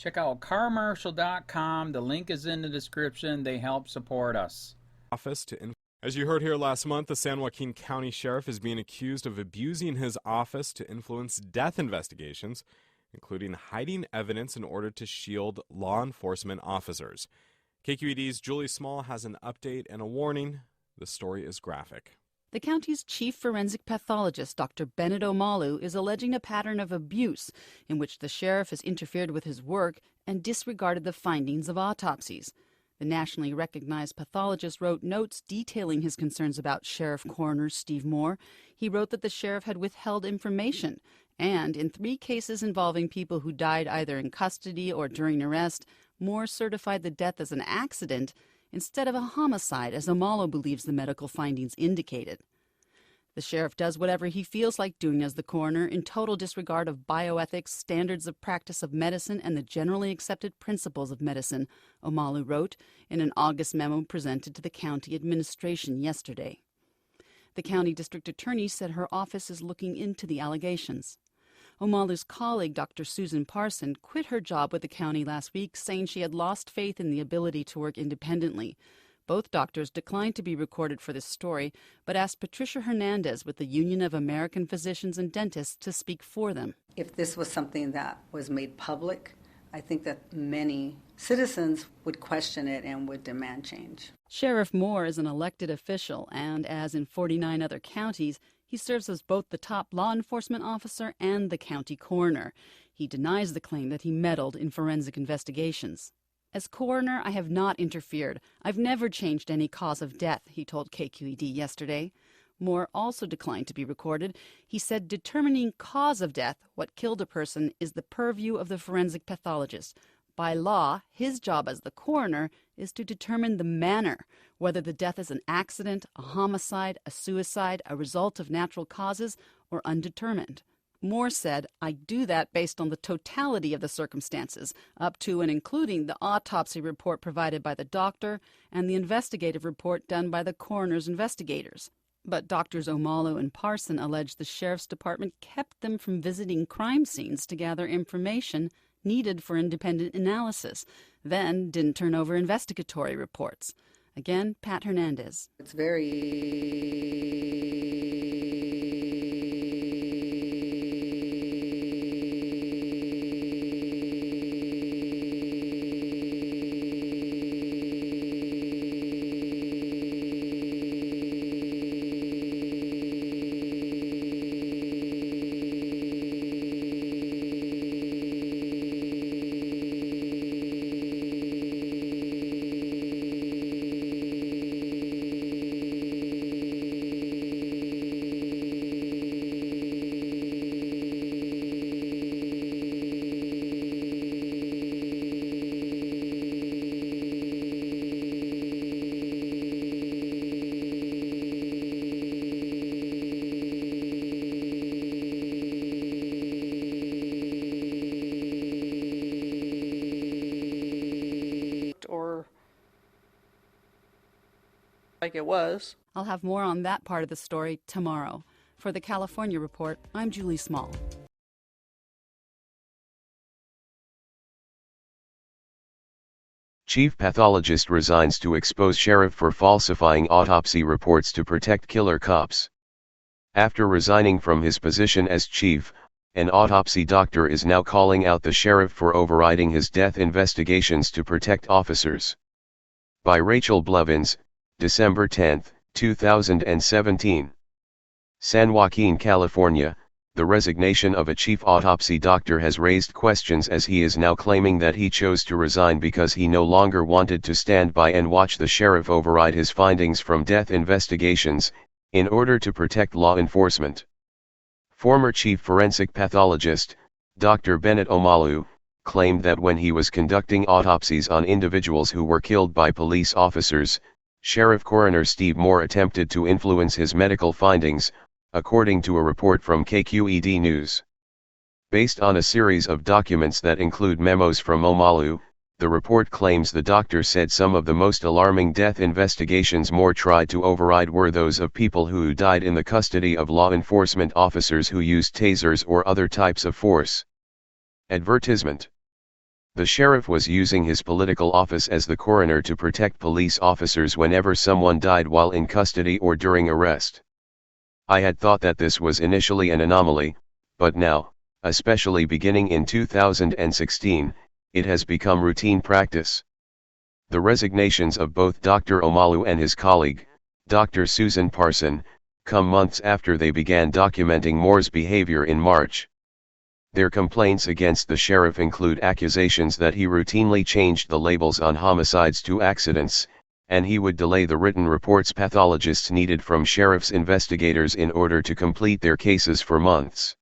Check out carmarshal.com. The link is in the description. They help support us. As you heard here last month, the San Joaquin County Sheriff is being accused of abusing his office to influence death investigations, including hiding evidence in order to shield law enforcement officers. KQED's Julie Small has an update and a warning. The story is graphic. The county's chief forensic pathologist, Dr. Bennett Omalu, is alleging a pattern of abuse in which the sheriff has interfered with his work and disregarded the findings of autopsies. The nationally recognized pathologist wrote notes detailing his concerns about Sheriff Coroner Steve Moore. He wrote that the sheriff had withheld information, and in 3 cases involving people who died either in custody or during arrest, Moore certified the death as an accident instead of a homicide, as Omalu believes the medical findings indicated. The sheriff does whatever he feels like doing as the coroner, in total disregard of bioethics, standards of practice of medicine, and the generally accepted principles of medicine, Omalu wrote in an August memo presented to the county administration yesterday. The county district attorney said her office is looking into the allegations. Omalu's colleague, Dr. Susan Parson, quit her job with the county last week, saying she had lost faith in the ability to work independently. Both doctors declined to be recorded for this story, but asked Patricia Hernandez with the Union of American Physicians and Dentists to speak for them. If this was something that was made public, I think that many citizens would question it and would demand change. Sheriff Moore is an elected official, and as in 49 other counties, he serves as both the top law enforcement officer and the county coroner. He denies the claim that he meddled in forensic investigations. As coroner, I have not interfered. I've never changed any cause of death, he told KQED yesterday. Moore also declined to be recorded. He said determining cause of death, what killed a person, is the purview of the forensic pathologist. By law, his job as the coroner is to determine the manner, whether the death is an accident, a homicide, a suicide, a result of natural causes, or undetermined. Moore said, I do that based on the totality of the circumstances, up to and including the autopsy report provided by the doctor and the investigative report done by the coroner's investigators. But Drs. Omalu and Parson allege the sheriff's department kept them from visiting crime scenes to gather information needed for independent analysis, then didn't turn over investigatory reports. Again, Pat Hernandez. It's very like it was. I'll have more on that part of the story tomorrow. For the California Report, I'm Julie Small. Chief pathologist resigns to expose sheriff for falsifying autopsy reports to protect killer cops. After resigning from his position as chief, an autopsy doctor is now calling out the sheriff for overriding his death investigations to protect officers. By Rachel Blevins, December 10, 2017. San Joaquin, California. The resignation of a chief autopsy doctor has raised questions, as he is now claiming that he chose to resign because he no longer wanted to stand by and watch the sheriff override his findings from death investigations, in order to protect law enforcement. Former chief forensic pathologist, Dr. Bennett Omalu, claimed that when he was conducting autopsies on individuals who were killed by police officers, Sheriff Coroner Steve Moore attempted to influence his medical findings, according to a report from KQED News. Based on a series of documents that include memos from Omalu, the report claims the doctor said some of the most alarming death investigations Moore tried to override were those of people who died in the custody of law enforcement officers who used tasers or other types of force. Advertisement. The sheriff was using his political office as the coroner to protect police officers whenever someone died while in custody or during arrest. I had thought that this was initially an anomaly, but now, especially beginning in 2016, it has become routine practice. The resignations of both Dr. Omalu and his colleague, Dr. Susan Parson, come months after they began documenting Moore's behavior in March. Their complaints against the sheriff include accusations that he routinely changed the labels on homicides to accidents, and he would delay the written reports pathologists needed from sheriff's investigators in order to complete their cases for months.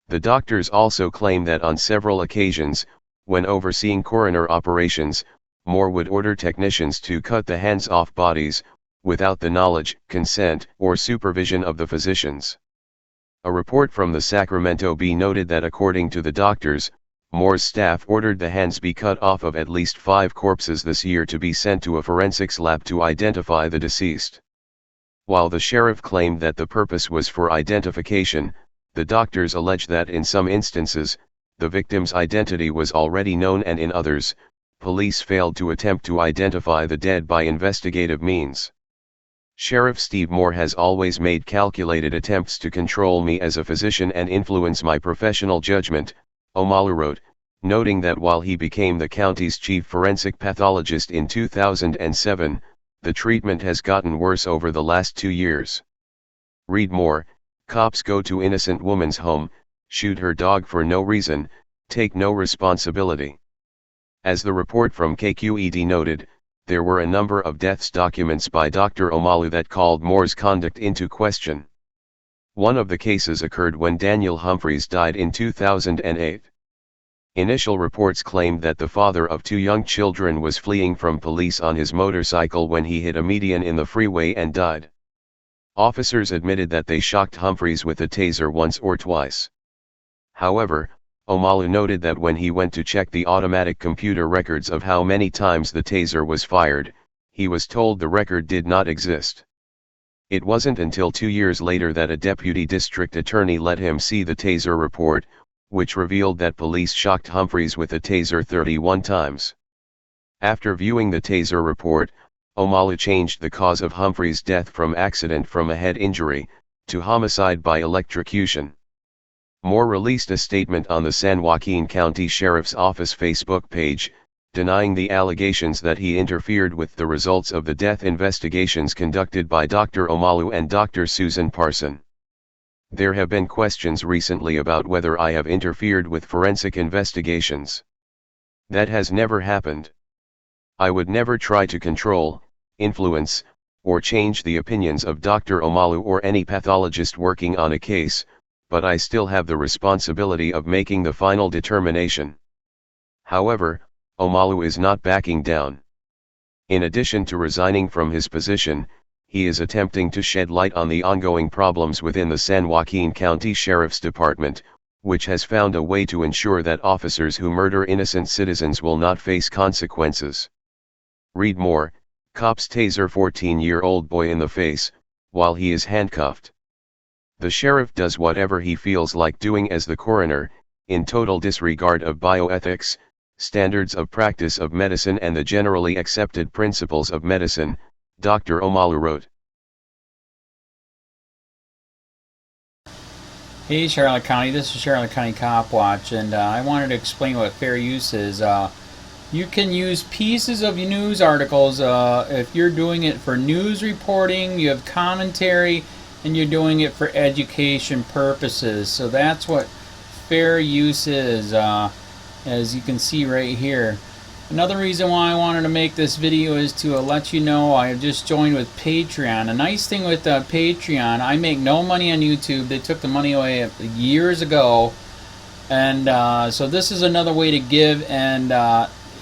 The doctors also claim that on several occasions, when overseeing coroner operations, Moore would order technicians to cut the hands off bodies, without the knowledge, consent, or supervision of the physicians. A report from the Sacramento Bee noted that according to the doctors, Moore's staff ordered the hands be cut off of at least 5 corpses this year to be sent to a forensics lab to identify the deceased. While the sheriff claimed that the purpose was for identification, the doctors allege that in some instances, the victim's identity was already known, and in others, police failed to attempt to identify the dead by investigative means. Sheriff Steve Moore has always made calculated attempts to control me as a physician and influence my professional judgment, Omalu wrote, noting that while he became the county's chief forensic pathologist in 2007, the treatment has gotten worse over the last 2 years. Read more. Cops go to innocent woman's home, shoot her dog for no reason, take no responsibility. As the report from KQED noted, there were a number of deaths documents by Dr. Omalu that called Moore's conduct into question. One of the cases occurred when Daniel Humphreys died in 2008. Initial reports claimed that the father of 2 young children was fleeing from police on his motorcycle when he hit a median in the freeway and died. Officers admitted that they shocked Humphreys with a taser once or twice. However, Omalu noted that when he went to check the automatic computer records of how many times the taser was fired, he was told the record did not exist. It wasn't until 2 years later that a deputy district attorney let him see the taser report, which revealed that police shocked Humphreys with a taser 31 times. After viewing the taser report, Omalu changed the cause of Humphreys' death from accident from a head injury, to homicide by electrocution. Moore released a statement on the San Joaquin County Sheriff's Office Facebook page, denying the allegations that he interfered with the results of the death investigations conducted by Dr. Omalu and Dr. Susan Parson. There have been questions recently about whether I have interfered with forensic investigations. That has never happened. I would never try to control, influence, or change the opinions of Dr. Omalu or any pathologist working on a case, but I still have the responsibility of making the final determination. However, Omalu is not backing down. In addition to resigning from his position, he is attempting to shed light on the ongoing problems within the San Joaquin County Sheriff's Department, which has found a way to ensure that officers who murder innocent citizens will not face consequences. Read more. Cops taser 14-year-old boy in the face, while he is handcuffed. The sheriff does whatever he feels like doing as the coroner, in total disregard of bioethics, standards of practice of medicine and the generally accepted principles of medicine, Dr. Omalu wrote. Hey Charlotte County, this is Charlotte County COPWATCH, and I wanted to explain what fair use is. You can use pieces of news articles if you're doing it for news reporting, you have commentary, and you're doing it for education purposes. So that's what fair use is, as you can see right here. Another reason why I wanted to make this video is to let you know I have just joined with Patreon. A nice thing with Patreon, I make no money on YouTube. They took the money away years ago, and so this is another way to give, and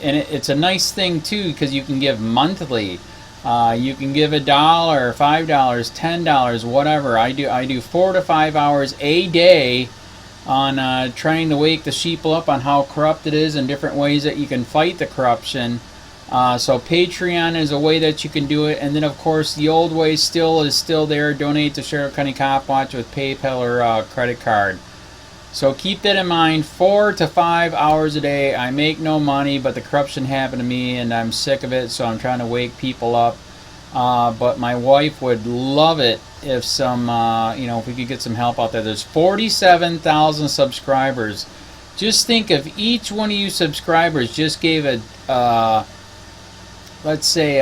it's a nice thing too because you can give monthly. You can give $1, $5, $10, whatever. I do 4 to 5 hours a day on trying to wake the sheep up on how corrupt it is and different ways that you can fight the corruption. So Patreon is a way that you can do it, and then of course the old way is still there. Donate to Sheriff County COPWATCH with PayPal or credit card. So keep that in mind. 4 to 5 hours a day. I make no money, but the corruption happened to me, and I'm sick of it, so I'm trying to wake people up. But my wife would love it if some, if we could get some help out there. There's 47,000 subscribers. Just think if each one of you subscribers just gave a, let's say,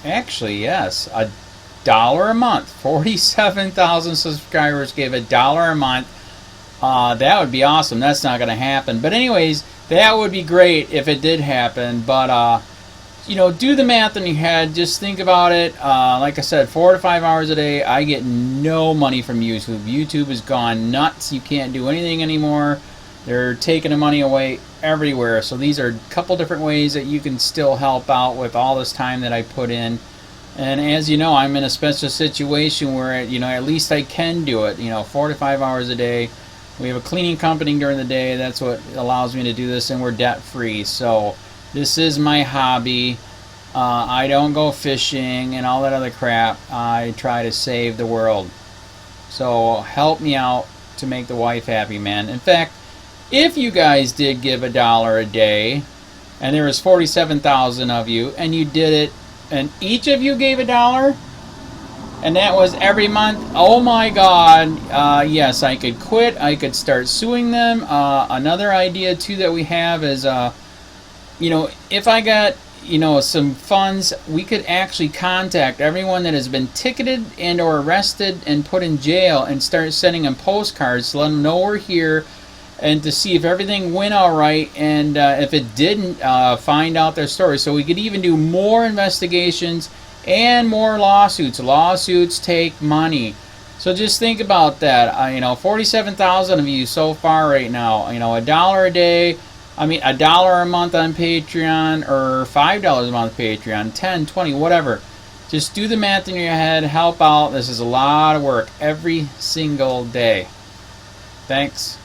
actually, yes, $1 a month. 47,000 subscribers gave $1 a month. That would be awesome. That's not going to happen. But anyways, that would be great if it did happen. But, do the math in your head. Just think about it. Like I said, 4 to 5 hours a day. I get no money from YouTube. YouTube has gone nuts. You can't do anything anymore. They're taking the money away everywhere. So these are a couple different ways that you can still help out with all this time that I put in. And as you know, I'm in a special situation where, at least I can do it, 4 to 5 hours a day. We have a cleaning company during the day. That's what allows me to do this, and we're debt-free. So this is my hobby. I don't go fishing and all that other crap. I try to save the world. So help me out to make the wife happy, man. In fact, if you guys did give $1 a day, and there was 47,000 of you, and you did it, and each of you gave $1, and that was every month, oh my God, yes, I could quit. I could start suing them. Another idea too that we have is, if I got, some funds, we could actually contact everyone that has been ticketed and or arrested and put in jail and start sending them postcards to let them know we're here, and to see if everything went all right, and if it didn't, find out their story. So we could even do more investigations and more lawsuits. Lawsuits take money. So just think about that. 47,000 of you so far right now. $1 a day. $1 a month on Patreon, or $5 a month Patreon, 10, 20, whatever. Just do the math in your head. Help out. This is a lot of work every single day. Thanks.